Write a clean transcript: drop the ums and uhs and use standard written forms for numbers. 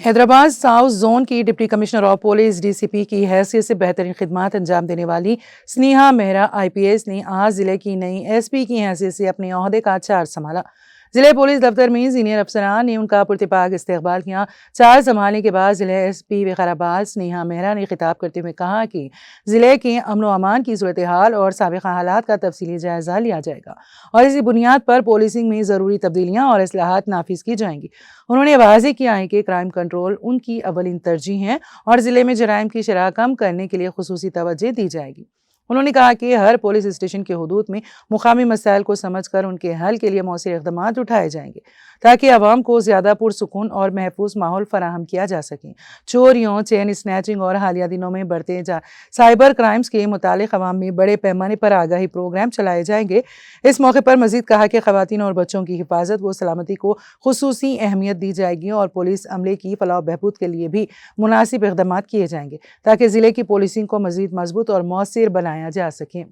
Hyderabad south zone کی deputy commissioner of police D C P کی حیثیت سے بہترین خدمات انجام دینے والی سنیہا مہرا آئی پی ایس نے آج ضلع کی نئی ایس پی کی حیثیت سے اپنے عہدے کا چارج سنبھالا۔ ضلع پولیس دفتر میں سینئر افسران نے ان کا پرتپاک استقبال کیا۔ چارج سنبھالنے کے بعد ضلع ایس پی وقارآباد سنیہا مہرا نے خطاب کرتے ہوئے کہا کہ ضلع کے امن و امان کی صورتحال اور سابقہ حالات کا تفصیلی جائزہ لیا جائے گا اور اسی بنیاد پر پولیسنگ میں ضروری تبدیلیاں اور اصلاحات نافذ کی جائیں گی۔ انہوں نے واضح کیا ہے کہ کرائم کنٹرول ان کی اولین ترجیح ہے اور ضلع میں جرائم کی شرح کم کرنے کے لیے خصوصی توجہ دی جائے گی۔ انہوں نے کہا کہ ہر پولیس اسٹیشن کے حدود میں مقامی مسائل کو سمجھ کر ان کے حل کے لیے مؤثر اقدامات اٹھائے جائیں گے تاکہ عوام کو زیادہ پرسکون اور محفوظ ماحول فراہم کیا جا سکے۔ چوریوں، چین اسنیچنگ اور حالیہ دنوں میں بڑھتے سائبر کرائمز کے متعلق عوام میں بڑے پیمانے پر آگاہی پروگرام چلائے جائیں گے۔ اس موقع پر مزید کہا کہ خواتین اور بچوں کی حفاظت و سلامتی کو خصوصی اہمیت دی جائے گی اور پولیس عملے کی فلاح و بہبود کے لیے بھی مناسب اقدامات کیے جائیں گے تاکہ ضلع کی پولیسنگ کو مزید مضبوط اور مؤثر بنایا جا سکے۔